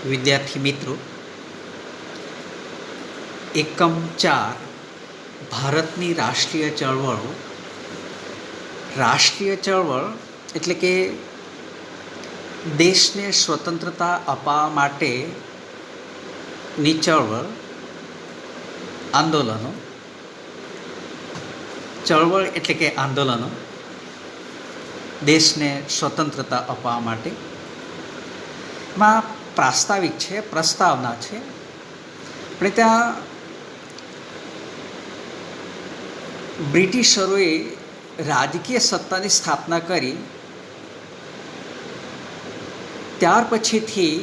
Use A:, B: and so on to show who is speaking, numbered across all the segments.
A: વિદ્યાર્થી મિત્રો, એકમ 4 ભારતની રાષ્ટ્રીય ચળવળો. રાષ્ટ્રીય ચળવળ એટલે કે દેશને સ્વતંત્રતા અપાવવા માટેની ચળવળ, આંદોલનો. ચળવળ એટલે કે આંદોલનો દેશને સ્વતંત્રતા અપાવવા માટે. માં પ્રાસ્તાવિક છે, પ્રસ્તાવના છે. આપણે ત્યાં બ્રિટિશરોએ રાજકીય સત્તાની સ્થાપના કરી ત્યાર પછીથી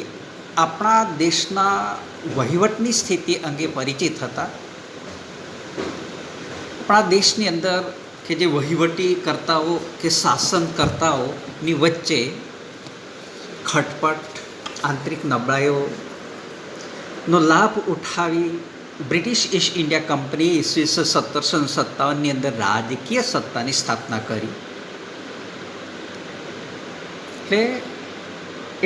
A: આપણા દેશના વહીવટની સ્થિતિ અંગે પરિચિત હતા. આપણા દેશની અંદર કે જે વહીવટીકર્તાઓ કે શાસનકર્તાઓની વચ્ચે ખટપટ, આંતરિક નબળાઈઓનો લાભ ઉઠાવી બ્રિટિશ ઈસ્ટ ઇન્ડિયા કંપની ઈસવીસન 1757ની અંદર રાજકીય સત્તાની સ્થાપના કરી. એટલે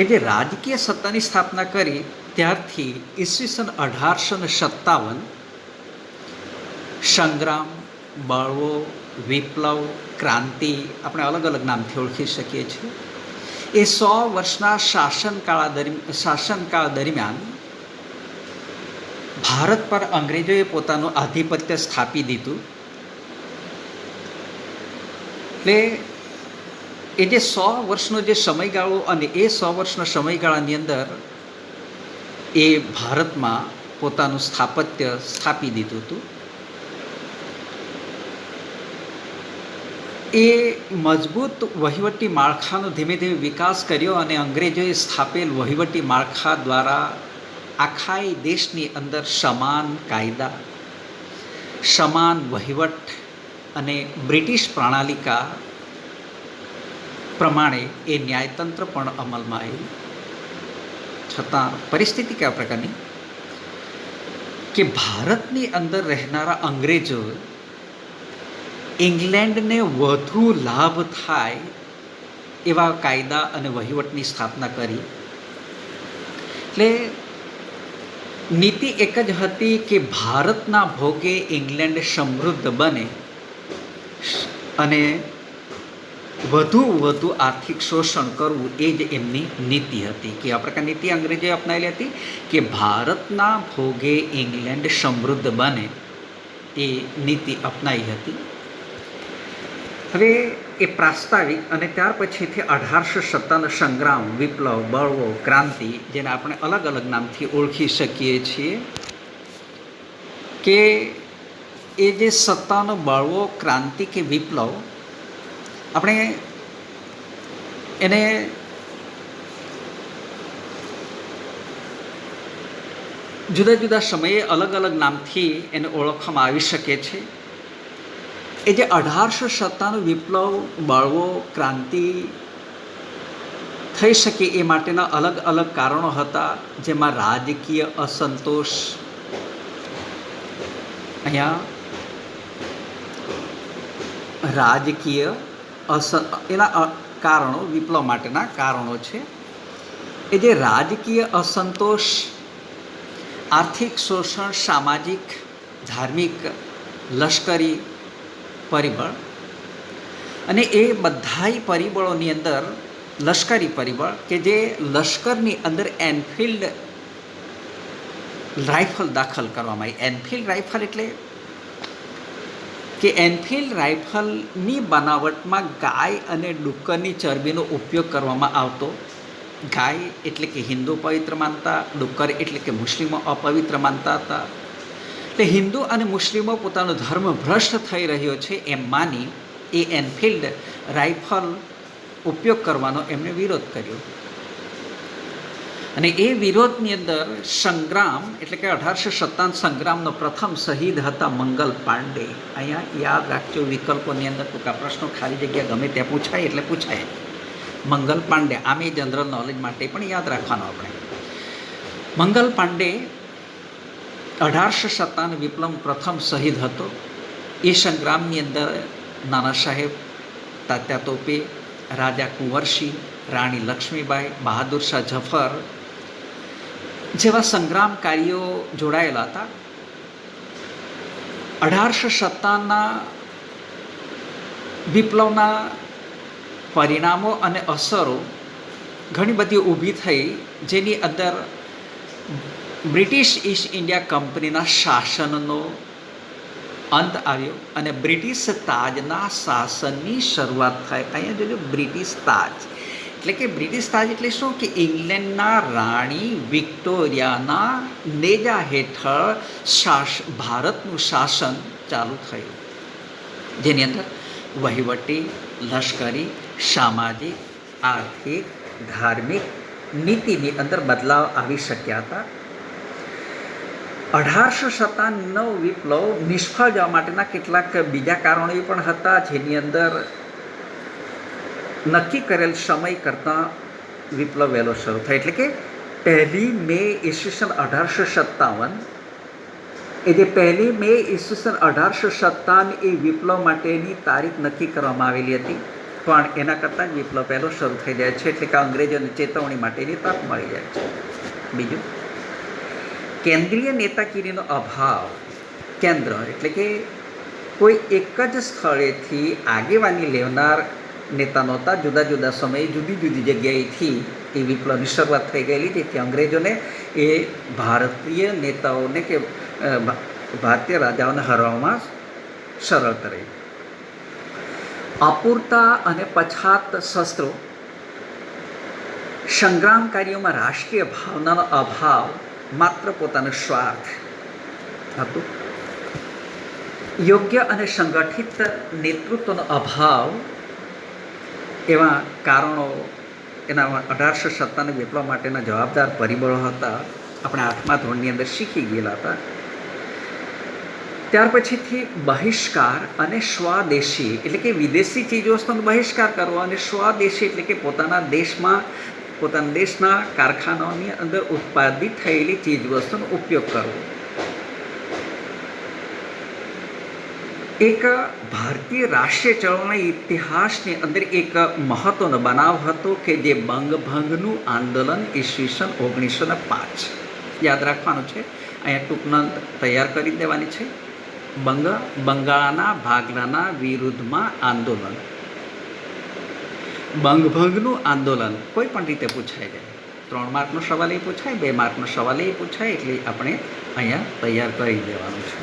A: એ જે રાજકીય સત્તાની સ્થાપના કરી ત્યારથી ઈસવીસન 1857 સંગ્રામ, બળવો, વિપ્લવ, ક્રાંતિ, આપણે અલગ અલગ નામથી ઓળખી શકીએ છીએ. એ 100 વર્ષના શાસનકાળ દરમિયાન ભારત પર અંગ્રેજોએ પોતાનું આધિપત્ય સ્થાપી દીધું. એટલે એ જે 100 વર્ષનો જે સમયગાળો, અને એ 100 વર્ષના સમયગાળાની અંદર એ ભારતમાં પોતાનું સ્થાપત્ય સ્થાપી દીધું હતું. એ મજબૂત વહીવટી માળખાનો ધીમે ધીમે વિકાસ કર્યો અને અંગ્રેજોએ સ્થાપેલ વહીવટી માળખા દ્વારા આખા દેશની અંદર સમાન કાયદા, સમાન વહીવટ અને બ્રિટિશ પ્રણાલિકા પ્રમાણે એ ન્યાયતંત્ર પણ અમલમાં આવ્યું. છતાં પરિસ્થિતિ કયા પ્રકારની કે ભારતની અંદર રહેનારા અંગ્રેજો ઇંગ્લેન્ડને વધુ લાભ થાય એવા કાયદા અને વહીવટની સ્થાપના કરી. એટલે નીતિ એક જ હતી કે ભારતના ભોગે ઇંગ્લેન્ડ સમૃદ્ધ બને અને વધુ આર્થિક શોષણ કરવું, એ જ એમની નીતિ હતી. કે આ પ્રકારની નીતિ અંગ્રેજોએ અપનાવેલી હતી કે ભારતના ભોગે ઇંગ્લેન્ડ સમૃદ્ધ બને, એ નીતિ અપનાવી હતી. હવે એ પ્રાસ્તાવિક અને ત્યાર પછીથી 1857 સંગ્રામ, વિપ્લવ, બળવો, ક્રાંતિ, જેને આપણે અલગ અલગ નામથી ઓળખી શકીએ છીએ, કે એ જે સત્તાનો બળવો, ક્રાંતિ કે વિપ્લવ, આપણે એને જુદા જુદા સમયે અલગ અલગ નામથી એને ઓળખવામાં આવી શકે છે. એ જે 1857 વિપ્લવ, બળવો, ક્રાંતિ થઈ શકે એ માટેના અલગ અલગ કારણો હતા, જેમાં રાજકીય અસંતોષ, અહીંયા રાજકીય એના કારણો, વિપ્લવ માટેના કારણો છે. એ જે રાજકીય અસંતોષ, આર્થિક શોષણ, સામાજિક, ધાર્મિક, લશ્કરી પરિબળ, અને એ બધાય પરિબળોની અંદર લશ્કરી પરિબળ, કે જે લશ્કરની અંદર એનફિલ્ડ રાઇફલ દાખલ કરવામાં આવી. એનફિલ્ડ રાઇફલ એટલે કે એનફિલ્ડ રાઇફલની બનાવટમાં ગાય અને ડુક્કરની ચરબીનો ઉપયોગ કરવામાં આવતો. ગાય એટલે કે હિન્દુ પવિત્ર માનતા, ડુક્કર એટલે કે મુસ્લિમો અપવિત્ર માનતા હતા. એટલે હિન્દુ અને મુસ્લિમો પોતાનો ધર્મ ભ્રષ્ટ થઈ રહ્યો છે એમ માની એ એનફિલ્ડ રાઇફલ ઉપયોગ કરવાનો એમણે વિરોધ કર્યો. અને એ વિરોધની અંદર સંગ્રામ એટલે કે 1857 સંગ્રામનો પ્રથમ શહીદ હતા મંગલ પાંડે. અહીંયા યાદ રાખજો, વિકલ્પોની અંદર ટૂંકા પ્રશ્નો ખાલી જગ્યા ગમે ત્યાં પૂછાય એટલે પૂછાય. મંગલ પાંડે, આમ એ જનરલ નોલેજ માટે પણ યાદ રાખવાનો આપણે. મંગલ પાંડે 1857 વિપ્લવ પ્રથમ શહીદ હતો. એ સંગ્રામની અંદર નાના સાહેબ, તાત્યા તોપે, રાજા કુંવરસિંહ, રાણી લક્ષ્મીબાઈ, બહાદુર શાહ ઝફર, જેવા સંગ્રામકારીઓ જોડાયેલા હતા. 1857ના વિપ્લવના પરિણામો અને અસરો ઘણી બધી ઊભી થઈ, જેની અંદર બ્રિટિશ ઈસ્ટ ઇન્ડિયા કંપનીના શાસનનો અંત આવ્યો અને બ્રિટિશ તાજના શાસનની શરૂઆત થઈ. અહીંયા જોજો, બ્રિટિશ તાજ એટલે કે બ્રિટિશ તાજ એટલે શું કે ઇંગ્લેન્ડના રાણી વિક્ટોરિયાના નેજા હેઠળ ભારતનું શાસન ચાલુ થયું, જેની અંદર વહીવટી, લશ્કરી, સામાજિક, આર્થિક, ધાર્મિક નીતિની અંદર બદલાવ આવી શક્યા હતા. 1857 વિપ્લવ નિષ્ફળ જવા માટેના કેટલાક બીજા કારણો પણ હતા, જેની અંદર નક્કી કરેલ સમય કરતાં વિપ્લવ વહેલો શરૂ થાય. એટલે કે 1 મે ઈસવીસન 1857, એ જે 1 મે ઈસવીસન 1857 એ વિપ્લવ માટેની તારીખ નક્કી કરવામાં આવેલી હતી, પણ એના કરતાં જ વિપ્લવ પહેલો શરૂ થઈ જાય છે. એટલે કે અંગ્રેજોને ચેતવણી માટેની તક મળી જાય છે. બીજું, કેન્દ્રીય નેતાગીરીનો અભાવ. કેન્દ્ર એટલે કે કોઈ એક જ સ્થળેથી આગેવાની લેનાર નેતા નહોતા. જુદા જુદા સમયે જુદી જુદી જગ્યાએથી એ વિપ્લવની શરૂઆત થઈ ગયેલી, તેથી અંગ્રેજોને એ ભારતીય નેતાઓને કે ભારતીય રાજાઓને હરાવવામાં સરળતા રહી. અપૂરતા અને પછાત શસ્ત્રો. સંગ્રામકારીઓમાં રાષ્ટ્રીય ભાવનાનો અભાવ, માત્ર પોતાનો સ્વાર્થ હતું. યોગ્ય અને સંગઠિત નેતૃત્વનો અભાવ, એવા કારણો એના 1857 વિપ્લવ માટેના જવાબદાર પરિબળો હતા. આપણે 8મા ધોરણની અંદર શીખી ગયેલા હતા. ત્યાર પછીથી બહિષ્કાર અને સ્વદેશી એટલે કે વિદેશી ચીજવસ્તુનો બહિષ્કાર કરવો, અને સ્વદેશી એટલે કે પોતાના દેશના કારખાનાઓની અંદર ઉત્પાદિત થયેલી ચીજવસ્તુનો ઉપયોગ કરવો. એક ભારતીય રાષ્ટ્રીય ચળવળના ઇતિહાસની અંદર એક મહત્વનો બનાવ હતો કે જે બંગભંગનું આંદોલન ઈસવીસન 1905. યાદ રાખવાનું છે, અહીંયા ટૂંકનોંધ તૈયાર કરી દેવાની છે. બંગાળના ભાગલાના વિરુદ્ધમાં આંદોલન. બંગભંગનું આંદોલન કોઈ પણ રીતે પૂછાઈ જાય. 3 માર્કનો સવાલ એ પૂછાય, 2 માર્કનો સવાલ એ પૂછાય, એટલે આપણે અહીંયા તૈયાર કરી દેવાનું છે.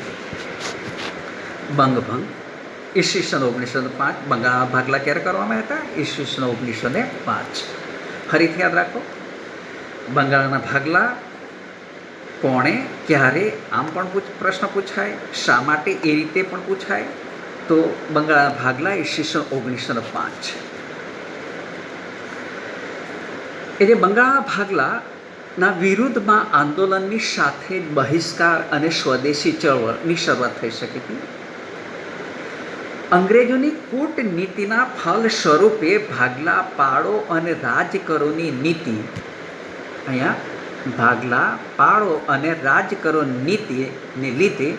A: બંગભંગ ઈસવીસન 1905. બંગાળના ભાગલા ક્યારે કરવામાં હતા? ઈસવીસન 1905. ફરીથી યાદ રાખો, બંગાળના ભાગલા કોણે, ક્યારે, આમ પણ પ્રશ્ન પૂછાય, શા માટે, એ રીતે પણ પૂછાય. તો બંગાળના ભાગલા ઈસવીસન 1905. એ જે બંગાળના ભાગલાના વિરુદ્ધમાં આંદોલનની સાથે જ બહિષ્કાર અને સ્વદેશી ચળવળની શરૂઆત થઈ શકી હતી. અંગ્રેજોની કૂટનીતિના ફલ સ્વરૂપે ભાગલા, પાડો અને રાજ કરોની નીતિ, અહીંયા ભાગલા, પાડો અને રાજ કરો નીતિને લીધે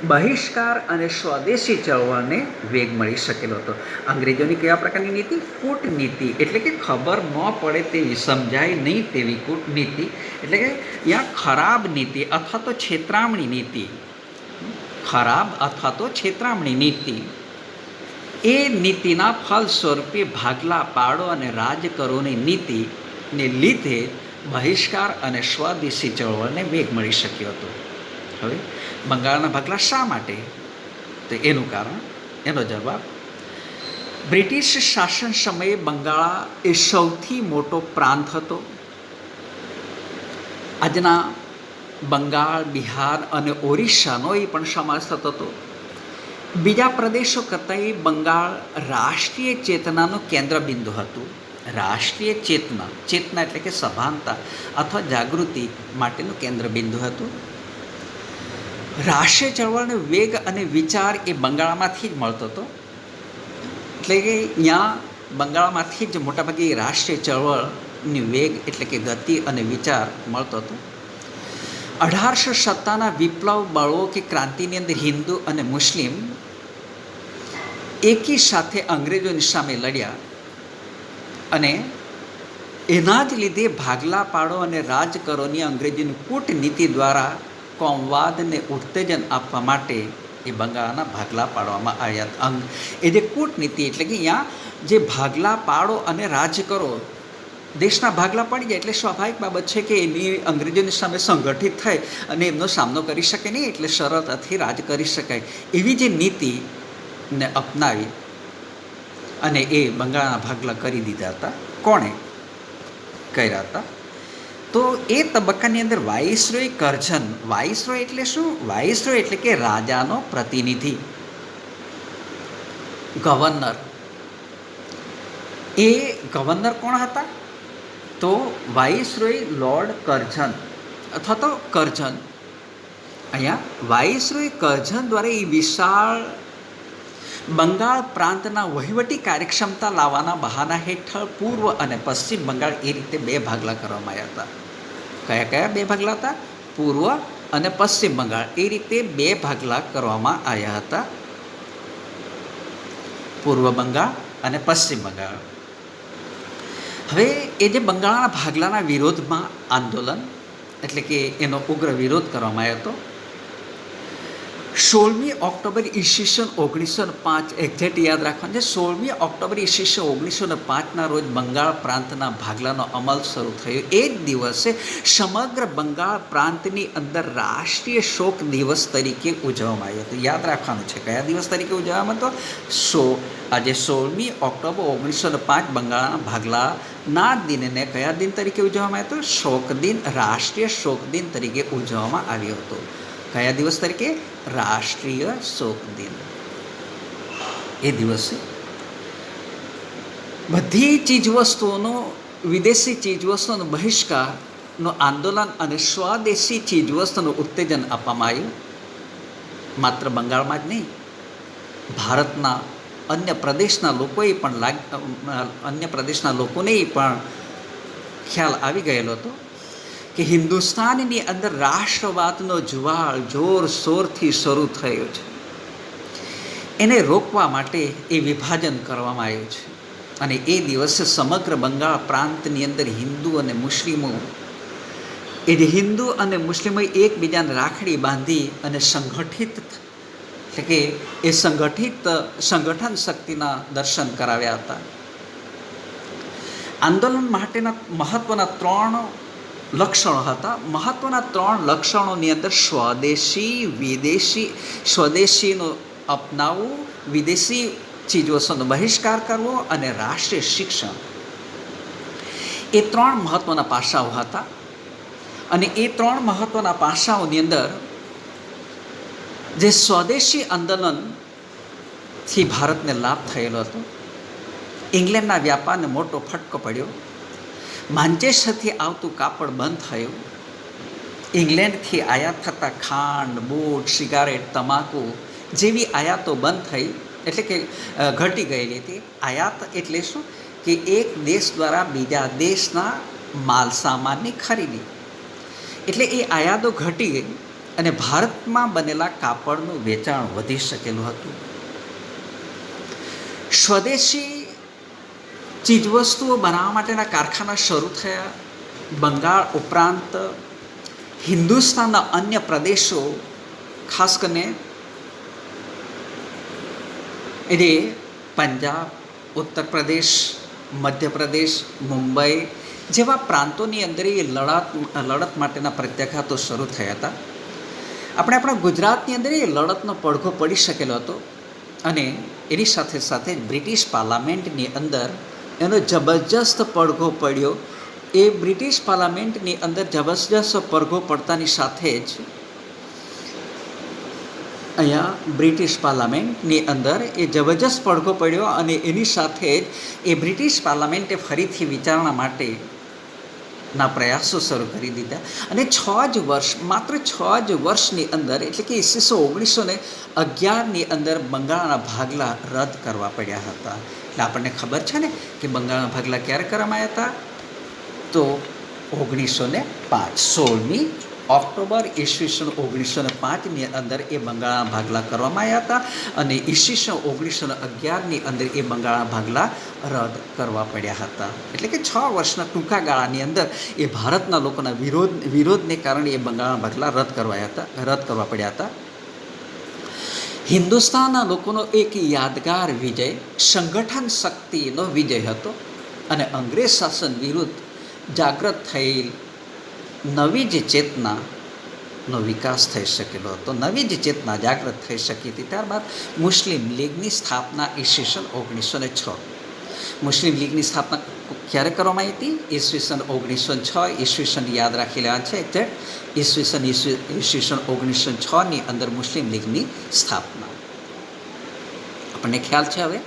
A: બહિષ્કાર અને સ્વદેશી ચળવળને વેગ મળી શકેલો હતો. અંગ્રેજોની કેવા પ્રકારની નીતિ? કૂટનીતિ એટલે કે ખબર ન પડે તેવી, સમજાય નહીં તેવી કૂટનીતિ, એટલે કે અહીંયા ખરાબ નીતિ અથવા તો છેતરામણી નીતિ, ખરાબ અથવા તો છેતરામણી નીતિ, એ નીતિના ફલ સ્વરૂપે ભાગલા, પાડો અને રાજ કરોની નીતિને લીધે બહિષ્કાર અને સ્વદેશી ચળવળને વેગ મળી શક્યો હતો. હવે બંગાળના ભાગલા શા માટે? તો એનું કારણ, એનો જવાબ, બ્રિટિશ શાસન સમયે બંગાળ એ સૌથી મોટો પ્રાંત હતો. આજના બંગાળ, બિહાર અને ઓરિસ્સાનો એ પણ સમાવેશ થતો હતો. બીજા પ્રદેશો કરતાં એ બંગાળ રાષ્ટ્રીય ચેતનાનું કેન્દ્રબિંદુ હતું. રાષ્ટ્રીય ચેતના, ચેતના એટલે કે સભાનતા અથવા જાગૃતિ માટેનું કેન્દ્રબિંદુ હતું. રાષ્ટ્રીય ચળવળનો વેગ અને વિચાર એ બંગાળમાંથી જ મળતો હતો. એટલે કે અહીંયા બંગાળમાંથી જ મોટાભાગે રાષ્ટ્રીય ચળવળની વેગ એટલે કે ગતિ અને વિચાર મળતો હતો. 1857ના વિપ્લવ બળો કે ક્રાંતિની અંદર હિન્દુ અને મુસ્લિમ એકી સાથે અંગ્રેજોની સામે લડ્યા અને એના જ લીધે ભાગલા પાડો અને રાજ કરોની અંગ્રેજીની કૂટનીતિ દ્વારા કોમવાદને ઉત્તેજન આપવા માટે એ બંગાળના ભાગલા પાડવામાં આવ્યા. એ જે કૂટનીતિ એટલે કે અહીંયા જે ભાગલા પાડો અને રાજ કરો, દેશના ભાગલા પડી જાય એટલે સ્વાભાવિક બાબત છે કે એની અંગ્રેજોની સામે સંગઠિત થાય અને એમનો સામનો કરી શકે નહીં, એટલે સરળતાથી રાજ કરી શકાય એવી જે નીતિને અપનાવી અને એ બંગાળના ભાગલા કરી દીધા હતા. કોણે કર્યા હતા? તો એ તબક્કાની અંદર વાઇસરોય કરઝન, વાઇસરોય એટલે શું? વાઇસરોય એટલે કે રાજાનો પ્રતિનિધિ, ગવર્નર. એ ગવર્નર કોણ હતા? તો વાઇસરોય લોર્ડ કરઝન અથવા તો કરઝન. અહીંયા વાઇસરોય કરઝન દ્વારા એ વિશાળ બંગાળ પ્રાંતના વહીવટી કાર્યક્ષમતા લાવવાના બહાના હેઠળ પૂર્વ અને પશ્ચિમ બંગાળ એ રીતે બે ભાગલા કરવામાં આવ્યા હતા. કયા કયા બે ભાગલા હતા? પૂર્વ અને પશ્ચિમ બંગાળ એ રીતે બે ભાગલા કરવામાં આવ્યા હતા. પૂર્વ બંગાળ અને પશ્ચિમ બંગાળ. હવે એ જે બંગાળના ભાગલાના વિરોધમાં આંદોલન એટલે કે એનો ઉગ્ર વિરોધ કરવામાં આવ્યો હતો. 16મી ઓક્ટોબર ઈસવીસન 1905, એક્ઝેક્ટ યાદ રાખવાનું છે. 16મી ઓક્ટોબર ઈસવીસન 1905ના રોજ બંગાળ પ્રાંતના ભાગલાનો અમલ શરૂ થયો. એ જ દિવસે સમગ્ર બંગાળ પ્રાંતની અંદર રાષ્ટ્રીય શોક દિવસ તરીકે ઉજવવામાં આવ્યો હતો. યાદ રાખવાનું છે કયા દિવસ તરીકે ઉજવવામાં હતો? આજે 16મી ઓક્ટોબર 1905 બંગાળના ભાગલાના દિનને કયા દિન તરીકે ઉજવવામાં આવ્યો હતો? શોક દિન, રાષ્ટ્રીય શોક દિન તરીકે ઉજવવામાં આવ્યો હતો. કયા દિવસ તરીકે? રાષ્ટ્રીય શોક દિન. એ દિવસે બધી ચીજવસ્તુઓનો, વિદેશી ચીજવસ્તુઓનો બહિષ્કારનું આંદોલન અને સ્વદેશી ચીજવસ્તુનું ઉત્તેજન આપવામાં આવ્યું. માત્ર બંગાળમાં જ નહીં, ભારતના અન્ય પ્રદેશના લોકોએ પણ અન્ય પ્રદેશના લોકોને પણ ખ્યાલ આવી ગયેલો હતો કે હિન્દુસ્તાનની અંદર રાષ્ટ્રવાદનો જ્વાળ જોરશોરથી શરૂ થયો છે. એને રોકવા માટે એ વિભાજન કરવામાં આવ્યું છે. અને એ દિવસે સમગ્ર બંગાળ પ્રાંતની અંદર હિન્દુ અને મુસ્લિમો, એ જે હિન્દુ અને મુસ્લિમોએ એકબીજાને રાખડી બાંધી અને સંગઠિત, એટલે કે એ સંગઠન શક્તિના દર્શન કરાવ્યા હતા. આંદોલન માટેના મહત્ત્વના 3 લક્ષણો હતા. મહત્ત્વના 3 લક્ષણોની અંદર સ્વદેશીનો અપનાવવું, વિદેશી ચીજવસ્તુનો બહિષ્કાર કરવો અને રાષ્ટ્રીય શિક્ષણ, એ 3 મહત્ત્વના પાસાઓ હતા. અને એ 3 મહત્ત્વના પાસાઓની અંદર જે સ્વદેશી આંદોલનથી ભારતને લાભ થયેલો હતો, ઇંગ્લેન્ડના વ્યાપારને મોટો ફટકો પડ્યો. માન્ચેસ્ટરથી આવતું કાપડ બંધ થયું. ઇંગ્લેન્ડથી આયાત થતા ખાંડ, બૂટ, સિગારેટ, તમાકુ જેવી આયાતો બંધ થઈ, એટલે કે ઘટી ગયેલી હતી. આયાત એટલે શું? કે એક દેશ દ્વારા બીજા દેશના માલ સામાનની ખરીદી. એટલે એ આયાતો ઘટી ગઈ અને ભારતમાં બનેલા કાપડનું વેચાણ વધી શકેલું હતું. સ્વદેશી ચીજવસ્તુઓ બનાવવા માટેના કારખાના શરૂ થયા. બંગાળ ઉપરાંત હિન્દુસ્તાનના અન્ય પ્રદેશો, ખાસ કરીને એટલે પંજાબ, ઉત્તર પ્રદેશ, મધ્યપ્રદેશ, મુંબઈ જેવા પ્રાંતોની અંદર એ લડત માટેના પ્રત્યાઘાતો શરૂ થયા હતા. આપણા ગુજરાતની અંદર એ લડતનો પડઘો પડી શકેલો હતો. અને એની સાથે સાથે બ્રિટિશ પાર્લામેન્ટની અંદર એનો જબરજસ્ત પડઘો પડ્યો. એ બ્રિટિશ પાર્લામેન્ટની અંદર જબરજસ્ત પડઘો પડતાની સાથે જ અહીંયા બ્રિટિશ પાર્લામેન્ટની અંદર એ જબરજસ્ત પડઘો પડ્યો અને એની સાથે જ એ બ્રિટિશ પાર્લામેન્ટે ફરીથી વિચારણા માટેના પ્રયાસો શરૂ કરી દીધા. અને માત્ર 6 જ વર્ષની અંદર, એટલે કે ઈસવીસન 1911ની અંદર બંગાળના ભાગલા રદ કરવા પડ્યા હતા. એટલે આપણને ખબર છે ને કે બંગાળના ભાગલા ક્યારે કરવામાં આવ્યા હતા? તો 1905, 16મી ઓક્ટોબર ઈસવીસન 1905ની અંદર એ બંગાળના ભાગલા કરવામાં આવ્યા હતા અને ઈસવીસન 1911ની અંદર એ બંગાળના ભાગલા રદ કરવા પડ્યા હતા. એટલે કે 6 વર્ષના ટૂંકા ગાળાની અંદર એ ભારતના લોકોના વિરોધને કારણે એ બંગાળના ભાગલા રદ કરવા પડ્યા હતા. હિન્દુસ્તાનના લોકોનો એક યાદગાર વિજય સંગઠન શક્તિનો વિજય હતો અને અંગ્રેજ શાસન વિરુદ્ધ જાગૃત થયેલ નવી જ ચેતનાનો વિકાસ થઈ શકેલો હતો. નવી જ ચેતના જાગૃત થઈ શકી હતી. ત્યારબાદ મુસ્લિમ લીગની સ્થાપના ઈસવીસન 1906. મુસ્લિમ લીગની સ્થાપના ક્યારે કરવામાં આવી હતી? ઈસવીસન 1906. ઈસવીસન યાદ રાખી લેવા છે એક્ઝેક્ટ. ઈસવીસન 1906ની અંદર મુસ્લિમ લીગની સ્થાપના. આપણને ખ્યાલ છે હવે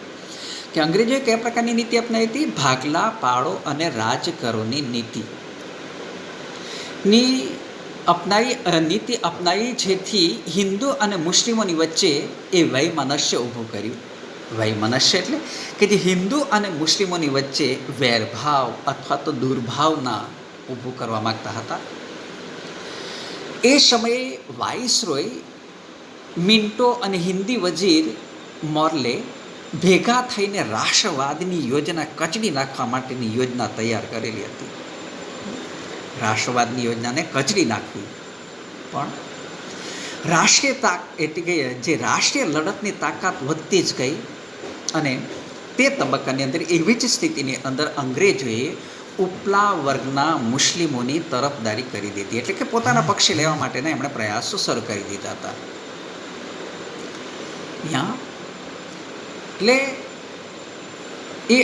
A: કે અંગ્રેજોએ કયા પ્રકારની નીતિ અપનાવી હતી? ભાગલા પાડો અને રાજ કરોની નીતિ અપનાવી, જેથી હિન્દુ અને મુસ્લિમોની વચ્ચે એ વૈમનસ્ય ઊભું કર્યું. વૈમનસ્ય એટલે કે જે હિન્દુ અને મુસ્લિમોની વચ્ચે વેરભાવ અથવા તો દુર્ભાવના ઊભું કરવા માગતા હતા. એ સમયે વાઇસરોય મિન્ટો અને હિન્દી વજીર મોર્લે ભેગા થઈને રાષ્ટ્રવાદની યોજના કચડી નાખવા માટેની યોજના તૈયાર કરેલી હતી. રાષ્ટ્રવાદની યોજનાને કચડી નાખવી. પણ એટલે કે જે રાષ્ટ્રીય લડતની તાકાત વધતી જ ગઈ અને તે તબક્કાની અંદર એવી જ સ્થિતિની અંદર અંગ્રેજોએ ઉપલા વર્ગના મુસ્લિમોની તરફદારી કરી દીધી. એટલે કે પોતાના પક્ષે લેવા માટેના એમણે પ્રયાસો શરૂ કરી દીધા હતા. એટલે એ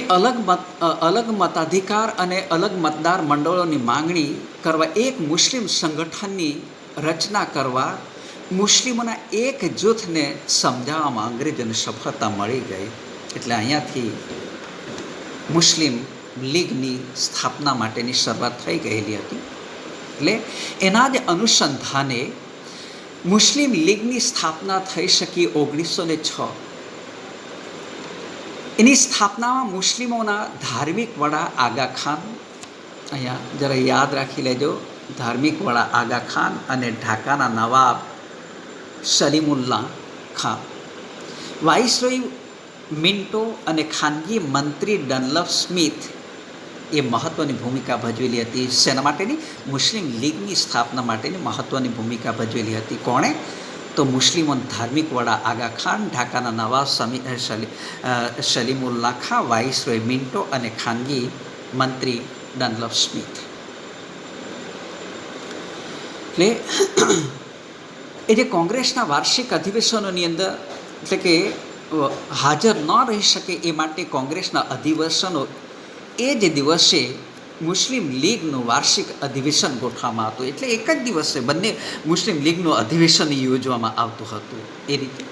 A: અલગ મતાધિકાર અને અલગ મતદાર મંડળોની માંગણી કરવા એક મુસ્લિમ સંગઠનની રચના કરવા મુસ્લિમોના એક જૂથને સમજાવવામાં અંગ્રેજોને સફળતા મળી ગઈ. એટલે અહીંયાથી મુસ્લિમ લીગની સ્થાપના માટેની શરૂઆત થઈ ગયેલી હતી. એટલે એના જ અનુસંધાને મુસ્લિમ લીગની સ્થાપના થઈ શકી 1906. એની સ્થાપનામાં મુસ્લિમોના ધાર્મિક વડા આગા ખાન, અહીંયા જરા યાદ રાખી લેજો, ધાર્મિક વડા આગા ખાન અને ઢાકાના નવાબ સલીમુલ્લાહ ખાન, વાઇસરોય મિન્ટો અને ખાનગી મંત્રી ડનલપ સ્મિથ એ મહત્ત્વની ભૂમિકા ભજવેલી હતી. શેના માટેની? મુસ્લિમ લીગની સ્થાપના માટેની મહત્ત્વની ભૂમિકા ભજવેલી હતી. કોણે? તો મુસ્લિમો ધાર્મિક વડા આગા ખાન, ઢાકાના નવાબ સલીમુલ્લાહ ખાન, વાઇસરોય મિન્ટો અને ખાનગી મંત્રી ડનલપ સ્મિથ. એટલે એ જે કોંગ્રેસના વાર્ષિક અધિવેશનોની અંદર એટલે કે હાજર ન રહી શકે એ માટે કોંગ્રેસના અધિવેશનો એ જ દિવસે મુસ્લિમ લીગનું વાર્ષિક અધિવેશન ગોઠવવામાં હતું. એટલે એક જ દિવસે બંને મુસ્લિમ લીગનું અધિવેશન યોજવામાં આવતું હતું. એ રીતે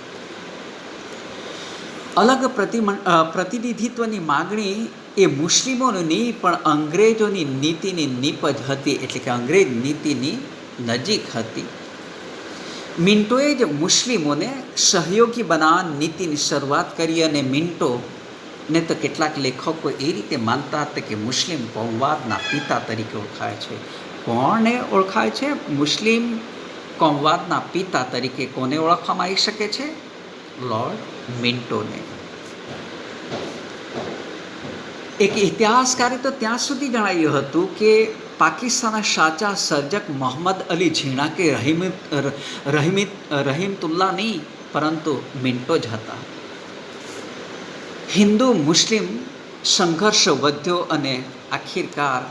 A: અલગ પ્રતિનિધિત્વની માગણી એ મુસ્લિમોની પણ અંગ્રેજોની નીતિની નીપજ હતી. એટલે કે અંગ્રેજ નીતિની નજીક હતી. મિન્ટોએ જ મુસ્લિમોને સહયોગી બનાવવાની નીતિની શરૂઆત કરી અને મિન્ટોને તો કેટલાક લેખકો એ રીતે માનતા હતા કે મુસ્લિમ કોમવાદના પિતા તરીકે ઓળખાય છે. કોને ઓળખાય છે? મુસ્લિમ કોમવાદના પિતા તરીકે કોને ઓળખવામાં આવી શકે છે? લોર્ડ મિન્ટોને. એક ઇતિહાસકારે તો ત્યાં સુધી જણાવ્યું હતું કે પાકિસ્તાનના સાચા સર્જક મોહમ્મદ અલી ઝીણા કે રહીમતુલ્લાહ નહીં, પરંતુ મિન્ટો જ હતા. હિન્દુ મુસ્લિમ સંઘર્ષ વધ્યો અને આખિરકાર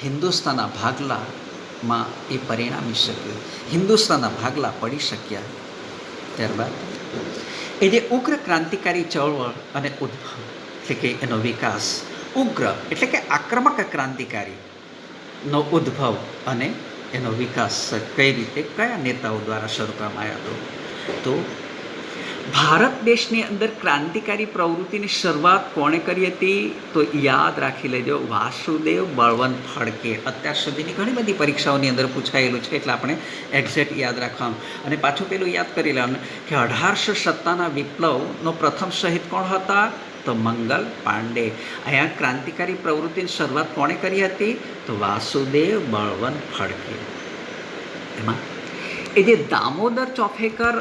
A: હિન્દુસ્તાનના ભાગલામાં એ પરિણામી શક્યું. હિન્દુસ્તાનના ભાગલા પડી શક્યા. ત્યારબાદ એ જે ઉગ્ર ક્રાંતિકારી ચળવળ અને ઉદ્ભવ એટલે કે એનો વિકાસ, ઉગ્ર એટલે કે આક્રમક ક્રાંતિકારીનો ઉદ્ભવ અને એનો વિકાસ કઈ રીતે, કયા નેતાઓ દ્વારા શરૂ કરવામાં આવ્યો હતો? તો ભારત દેશની અંદર ક્રાંતિકારી પ્રવૃત્તિની શરૂઆત કોણે કરી હતી? તો યાદ રાખી લેજો, વાસુદેવ બળવંત ફડકે. અત્યાર સુધીની ઘણી બધી પરીક્ષાઓની અંદર પૂછાયેલું છે, એટલે આપણે એક્ઝેક્ટ યાદ રાખવાનું. અને પાછું પેલું યાદ કરી લેવાનું કે 1857ના વિપ્લવનો પ્રથમ શહીદ કોણ હતા? તો મંગલ પાંડે. અહીંયા ક્રાંતિકારી પ્રવૃત્તિની શરૂઆત કોણે કરી હતી? તો વાસુદેવ બળવંત ફડકે. એમાં એ જે દામોદર ચોફેકર,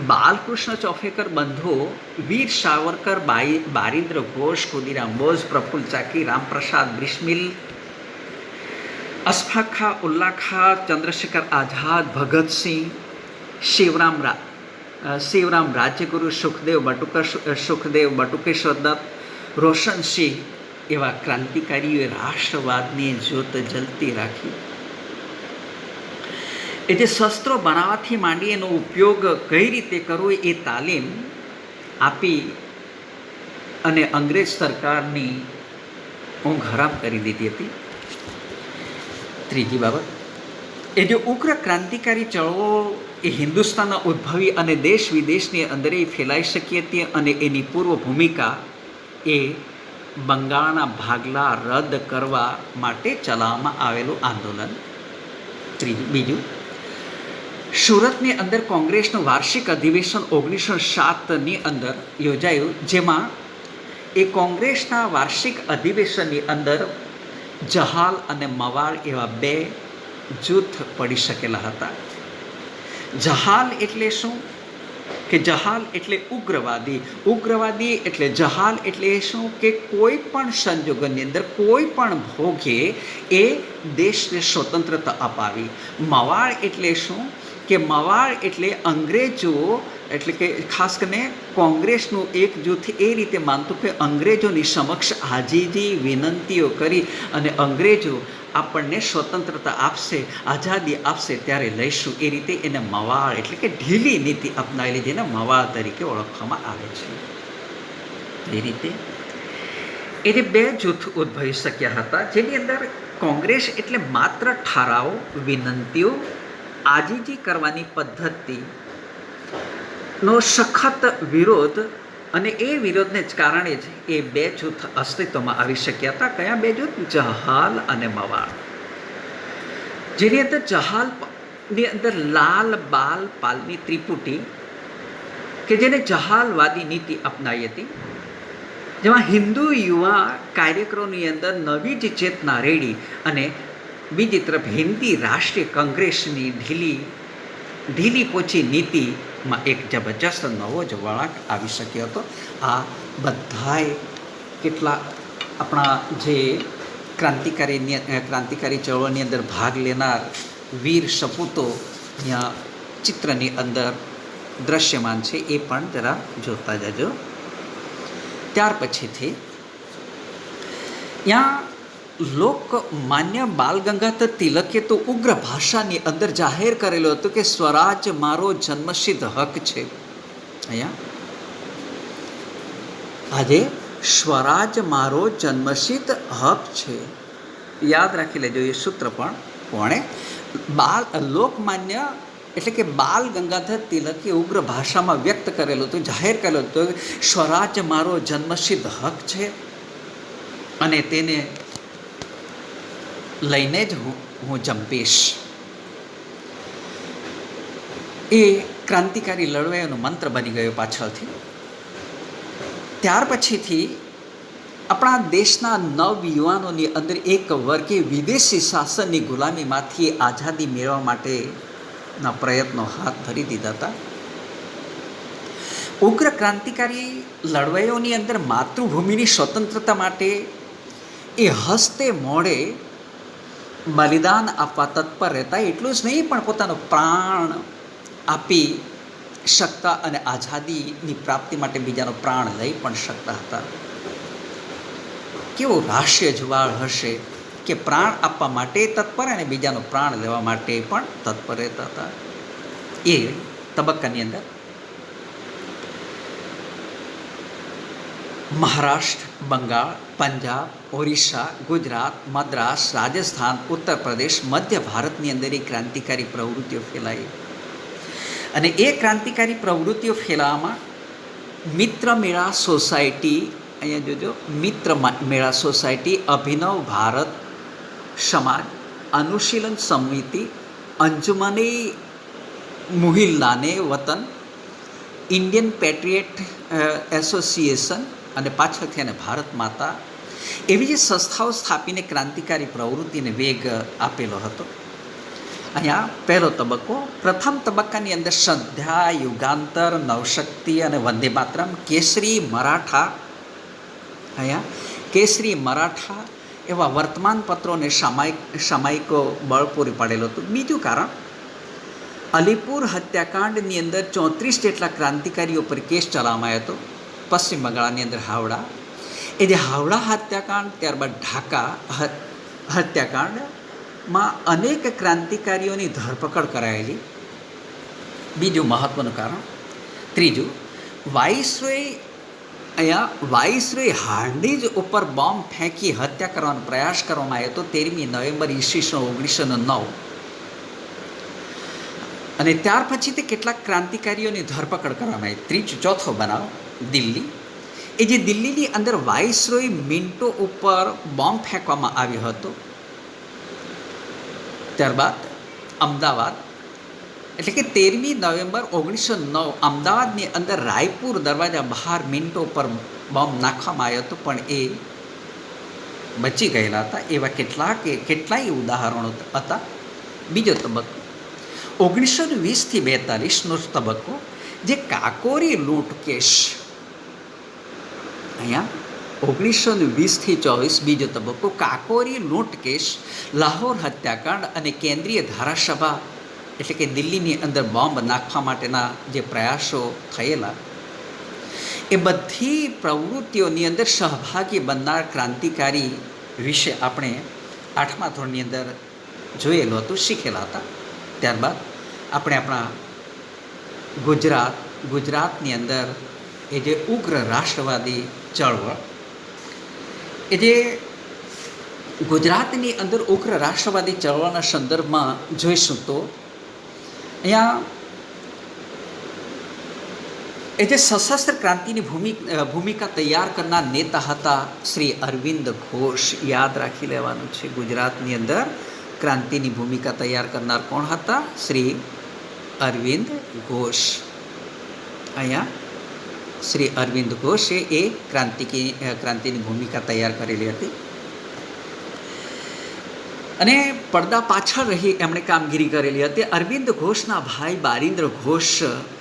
A: બાલકૃષ્ણ ચોફેકર બંધુઓ, વીર સાવરકર, બારિન્દ્ર ઘોષ, ખુદીરામ બોઝ, પ્રફુલ્લ ચાકી, રામપ્રસાદ બિસ્મિલ, અશફાક ખાં, ઉલ્લા ખાં, ચંદ્રશેખર આઝાદ, ભગતસિંહ, શિવરામ રાજ્યગુરુ, સુખદેવ બટુકેશ્વર દત્ત, રોશનસિંહ એવા ક્રાંતિકારીઓએ રાષ્ટ્રવાદની જ્યોત જલતી રાખી. એ જે શસ્ત્રો બનાવવાથી માંડી એનો ઉપયોગ કઈ રીતે કરવો એ તાલીમ આપી અને અંગ્રેજ સરકારની ઊંઘ હરામ કરી દીધી હતી. ત્રીજી બાબત, એ જે ઉગ્ર ક્રાંતિકારી ચળવળો એ હિન્દુસ્તાનના ઉદ્ભવી અને દેશ વિદેશની અંદર એ ફેલાઈ શકી હતી અને એની પૂર્વ ભૂમિકા એ બંગાળના ભાગલા રદ કરવા માટે ચલાવવામાં આવેલું આંદોલન. બીજું, સુરતની અંદર કોંગ્રેસનું વાર્ષિક અધિવેશન 1907ની અંદર યોજાયું, જેમાં એ કોંગ્રેસના વાર્ષિક અધિવેશનની અંદર જહાલ અને મવાળ એવા બે જૂથ પડી શકેલા હતા. જહાલ એટલે શું? કે જહાલ એટલે ઉગ્રવાદી એટલે જહાલ એટલે શું? કે કોઈ પણ સંજોગોની અંદર કોઈ પણ ભોગે એ દેશને સ્વતંત્રતા અપાવી. મવાળ એટલે શું? કે મવાળ એટલે અંગ્રેજો, એટલે કે ખાસ કરીને કોંગ્રેસનું એક જૂથ એ રીતે માનતું કે અંગ્રેજોની સમક્ષ હાજીજી વિનંતીઓ કરી અને અંગ્રેજો આપણને સ્વતંત્રતા આપશે, આઝાદી આપશે ત્યારે લઈશું, એ રીતે એને મવાળ એટલે કે ઢીલી નીતિ અપનાવેલી, જેને મવાળ તરીકે ઓળખવામાં આવે છે. એ રીતે એ જે બે જૂથ ઉદ્ભવી શક્યા હતા, જેની અંદર કોંગ્રેસ એટલે માત્ર ઠરાવો, વિનંતીઓ, આજીજી કરવાની પદ્ધતિનો સખત વિરોધ, અને એ વિરોધને જ કારણે જ એ બે જૂથ અસ્તિત્વમાં આવી શક્યા હતા. કયા બે જૂથ? જહાલ અને મવાળ. જેની અંદર જહાલની અંદર લાલ બાલ પાલની ત્રિપુટી કે જેને જહાલવાદી નીતિ અપનાવી હતી, જેમાં હિન્દુ યુવા કાર્યકરોની અંદર નવી જ ચેતના રેડી અને બીજી તરફ હિન્દી રાષ્ટ્રીય કોંગ્રેસની ઢીલી પોચી નીતિમાં એક જબરજસ્ત નવો જ વળાંક આવી શક્યો હતો. આ બધાએ કેટલા આપણા જે ક્રાંતિકારી ચળવળની અંદર ભાગ લેનાર વીર સપૂતો અહીંયા ચિત્રની અંદર દ્રશ્યમાન છે, એ પણ જરા જોતા જજો. ત્યાર પછીથી ત્યાં લોકમાન્ય બાલ ગંગાધર તિલકે તો ઉગ્ર ભાષાની અંદર જાહેર કરેલું હતું કે સ્વરાજ મારો જન્મસિદ્ધ હક છે. અહીંયા આજે સ્વરાજ મારો જન્મસિદ્ધ હક છે, યાદ રાખી લેજો. એ સૂત્ર પણ કોણે લોકમાન્ય એટલે કે બાલ ગંગાધર તિલકે ઉગ્ર ભાષામાં વ્યક્ત કરેલું હતું, જાહેર કરેલું હતું સ્વરાજ મારો જન્મસિદ્ધ હક છે અને તેને લઈને જ હું જંપીશ. એ ક્રાંતિકારી લડવાઈઓનો મંત્ર બની ગયો પાછળથી. ત્યાર પછીથી આપણા દેશના નવયુવાનોની અંદર એક વર્ગે વિદેશી શાસનની ગુલામીમાંથી આઝાદી મેળવવા માટેના પ્રયત્નો હાથ ધરી દીધા હતા. ઉગ્ર ક્રાંતિકારી લડવાઈઓની અંદર માતૃભૂમિની સ્વતંત્રતા માટે એ હસ્તે મોડે બલિદાન આપવા તત્પર રહેતા. એટલું જ નહીં, પણ પોતાનો પ્રાણ આપી શકતા અને આઝાદીની પ્રાપ્તિ માટે બીજાનો પ્રાણ લઈ પણ શકતા હતા. કેવો રાષ્ટ્રીય જુવાળ હશે કે પ્રાણ આપવા માટે તત્પર અને બીજાનો પ્રાણ લેવા માટે પણ તત્પર રહેતા હતા. એ તબક્કાની અંદર મહારાષ્ટ્ર, બંગાળ, પંજાબ, ઓરિસ્સા, ગુજરાત, મદ્રાસ, રાજસ્થાન, ઉત્તર પ્રદેશ, મધ્ય ભારતની અંદર એ ક્રાંતિકારી પ્રવૃત્તિઓ ફેલાઈ. અને એ ક્રાંતિકારી પ્રવૃત્તિઓ ફેલાવામાં મિત્ર મેળા સોસાયટી, અહીંયા જોજો, મિત્ર મેળા સોસાયટી, અભિનવ ભારત સમાજ, અનુશીલન સમિતિ, અંજુમને મુહિલ્લાને વતન, ઇન્ડિયન પેટ્રિયટ એસોસિએશન અને પાછળથી એને ભારત માતા, એવી જે સંસ્થાઓ સ્થાપીને ક્રાંતિકારી પ્રવૃત્તિને વેગ આપેલો હતો. અહીંયા પહેલો તબક્કો, પ્રથમ તબક્કાની અંદર સંધ્યા, યુગાંતર, નવશક્તિ અને વંદે માતરમ, કેસરી, મરાઠા, અહીંયા કેસરી, મરાઠા એવા વર્તમાનપત્રોને સામાયિકો બળ પૂરી પાડેલું હતું. બીજું કારણ, અલીપુર હત્યાકાંડની અંદર 34 જેટલા ક્રાંતિકારીઓ પર કેસ ચલાવવામાં આવ્યો હતો. પશ્ચિમ બંગાળની અંદર હાવડા, એ જે હાવડા હત્યાકાંડ, ત્યારબાદ ઢાકા હત્યાકાંડમાં અનેક ક્રાંતિકારીઓની ધરપકડ કરાયેલી. બીજું મહત્ત્વનું કારણ. ત્રીજું, વાઇસરોય હાર્ડિંજ ઉપર બોમ્બ ફેંકી હત્યા કરવાનો પ્રયાસ કરવામાં આવ્યો હતો 13મી નવેમ્બર ઈસવીસન 1909. અને ત્યાર પછી તે કેટલાક ક્રાંતિકારીઓની ધરપકડ કરવામાં આવી. ત્રીજો ચોથો બનાવ, દિલ્હી, એ જે દિલ્હીની અંદર વાઇસરોય મિન્ટો ઉપર બોમ્બ ફેંકવામાં આવ્યો હતો. ત્યારબાદ અમદાવાદ, એટલે કે 13મી નવેમ્બર 1909 અમદાવાદની અંદર રાયપુર દરવાજા બહાર મિન્ટો પર બોમ્બ નાખવામાં આવ્યો હતો, પણ એ બચી ગયેલા હતા. એવા કેટલાય ઉદાહરણો હતા. બીજો તબક્કો, 1920થી 42નો તબક્કો, જે કાકોરી લૂંટ કેસ. અહીંયા 1920થી 24 બીજો તબક્કો, કાકોરી લૂંટ કેસ, લાહોર હત્યાકાંડ અને કેન્દ્રીય ધારાસભા, એટલે કે દિલ્હીની અંદર બોમ્બ નાખવા માટેના જે પ્રયાસો થયેલા, એ બધી પ્રવૃત્તિઓની અંદર સહભાગી બનનાર ક્રાંતિકારી વિશે આપણે 8મા ધોરણની અંદર જોયેલું હતું, શીખેલા હતા. ત્યારબાદ આપણે આપણા ગુજરાતની અંદર એ જે ઉગ્ર રાષ્ટ્રવાદી ચળવળ, એ જે ગુજરાતની અંદર ઉગ્ર રાષ્ટ્રવાદી ચળવળના સંદર્ભમાં જોઈશું તો અહીંયા એ જે સશસ્ત્ર ક્રાંતિની ભૂમિકા તૈયાર કરનાર નેતા હતા શ્રી અરવિંદ ઘોષ. યાદ રાખી લેવાનું છે, ગુજરાતની અંદર ક્રાંતિની ભૂમિકા તૈયાર કરનાર કોણ હતા? શ્રી અરવિંદ ઘોષ. અહીંયા શ્રી અરવિંદ ઘોષે એ ક્રાંતિની ભૂમિકા તૈયાર કરેલી હતી. અને પડદા પાછળ રહી એમણે કામગીરી કરેલી હતી. અરવિંદ ઘોષના ભાઈ બારિન્દ્ર ઘોષ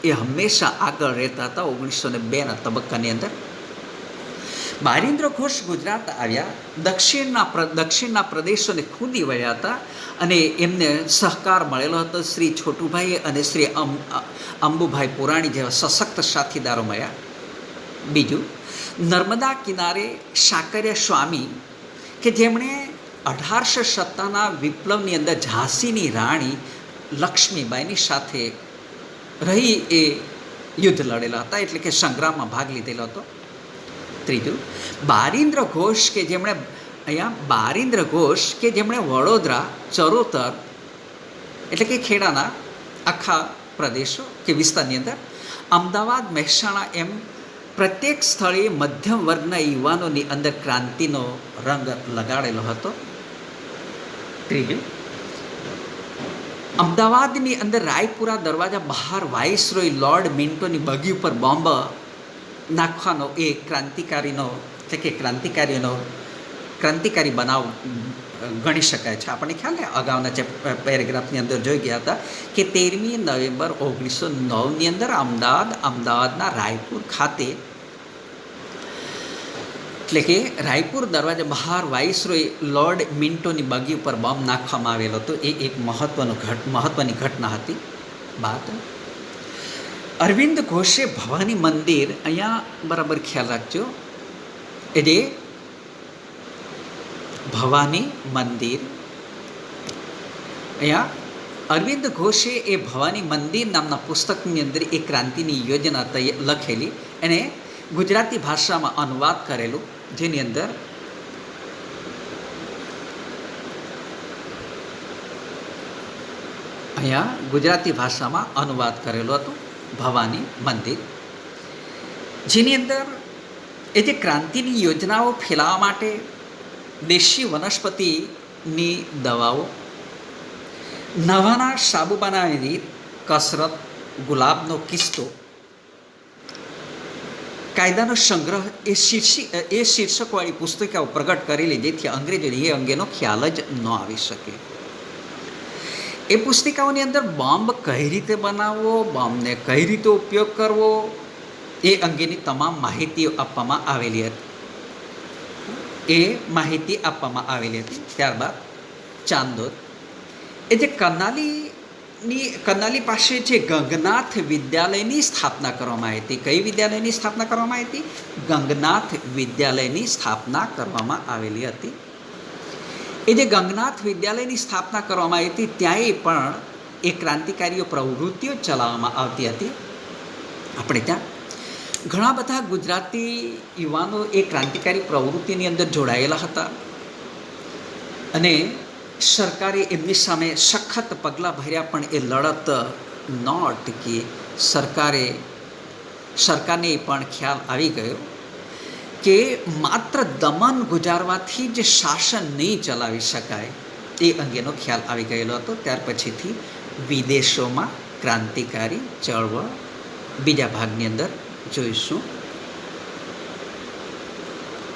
A: એ હંમેશા આગળ રહેતા હતા. 1902ના તબક્કાની અંદર બારિન્દ્ર ઘોષ ગુજરાત આવ્યા, દક્ષિણના પ્રદેશોને ખુદી વળ્યા હતા અને એમને સહકાર મળેલો હતો શ્રી છોટુભાઈ અને શ્રી અંબુભાઈ પુરાણી જેવા સશક્ત સાથીદારો મળ્યા. બીજું, નર્મદા કિનારે સાકરિયા સ્વામી, કે જેમણે 1857ના વિપ્લવની અંદર ઝાંસીની રાણી લક્ષ્મીબાઈની સાથે રહી એ યુદ્ધ લડેલા હતા, એટલે કે સંગ્રામમાં ભાગ લીધેલો હતો. ત્રીજું, બારિન્દ્ર ઘોષ કે જેમણે વડોદરા, ચરોતર, એટલે કે ખેડાના આખા પ્રદેશો કે વિસ્તારની અંદર, અમદાવાદ, મહેસાણા એમ પ્રત્યેક સ્થળે મધ્યમ વર્ગના યુવાનોની અંદર ક્રાંતિનો રંગ લગાડેલો હતો. ત્રીજું, અમદાવાદની અંદર રાયપુરા દરવાજા બહાર વાઇસરોય લોર્ડ મિન્ટોની બગી ઉપર બોમ્બ નાખવાનો એ ક્રાંતિકારી બનાવ ગણી શકાય છે. આપણને ખ્યાલ છે, અગાઉના પેરેગ્રાફની અંદર જોઈ ગયા હતા કે 13મી નવેમ્બર 1909ની અંદર અમદાવાદના રાયપુર ખાતે, એટલે કે રાયપુર દરવાજા બહાર વાઇસરોય લોર્ડ મિન્ટોની બગી ઉપર બોમ્બ નાખવામાં આવેલો હતો. એ એક મહત્ત્વની ઘટના હતી. બાદ અરવિંદ ઘોષે ભવાની મંદિર, અહીંયા બરાબર ખ્યાલ રાખજો, એ જે ભવાની મંદિર, અહીંયા અરવિંદ ઘોષે એ ભવાની મંદિર નામના પુસ્તકની અંદર એ ક્રાંતિની યોજના લખેલી, એને ગુજરાતી ભાષામાં અનુવાદ કરેલું, જેની અંદર અહીંયા ગુજરાતી ભાષામાં અનુવાદ કરેલો હતો ભવાની મંદિર, જેની અંદર એ જે ક્રાંતિની યોજનાઓ ફેલાવવા માટે દેશી વનસ્પતિની દવાઓ, નવાના સાબુ બનાવેલી કસરત, ગુલાબનો કિસ્સો, કાયદાનો સંગ્રહ એ શીર્ષકવાળી પુસ્તિકાઓ પ્રગટ કરેલી, જેથી અંગ્રેજોને એ અંગેનો ખ્યાલ જ ન આવી શકે. એ પુસ્તિકાઓની અંદર બોમ્બ કઈ રીતે બનાવવો, બોમ્બને કઈ રીતે ઉપયોગ કરવો એ અંગેની તમામ માહિતીઓ આપવામાં આવેલી હતી. એ માહિતી આપવામાં આવેલી હતી. ત્યારબાદ ચાંદોદ એ જે કરનાલી પાસે જે ગંગનાથ વિદ્યાલયની સ્થાપના કરવામાં આવી હતી. કઈ વિદ્યાલયની સ્થાપના કરવામાં આવી હતી? ગંગનાથ વિદ્યાલયની સ્થાપના કરવામાં આવેલી હતી. એ જે ગંગનાથ વિદ્યાલયની સ્થાપના કરવામાં આવી હતી ત્યાંય પણ એ ક્રાંતિકારીઓ પ્રવૃત્તિઓ ચલાવવામાં આવતી હતી. આપણે ત્યાં ઘણા બધા ગુજરાતી યુવાનો એ ક્રાંતિકારી પ્રવૃત્તિની અંદર જોડાયેલા હતા અને સરકારે એમની સામે સખત પગલાં ભર્યા, પણ એ લડત ન અટકી. સરકારને એ પણ ખ્યાલ આવી ગયો કે માત્ર દમન ગુજારવાથી જ શાસન નહીં ચલાવી શકાય, એ અંગેનો ખ્યાલ આવી ગયેલો હતો. ત્યાર પછીથી વિદેશોમાં ક્રાંતિકારી ચળવળ બીજા ભાગની અંદર જોઈશું.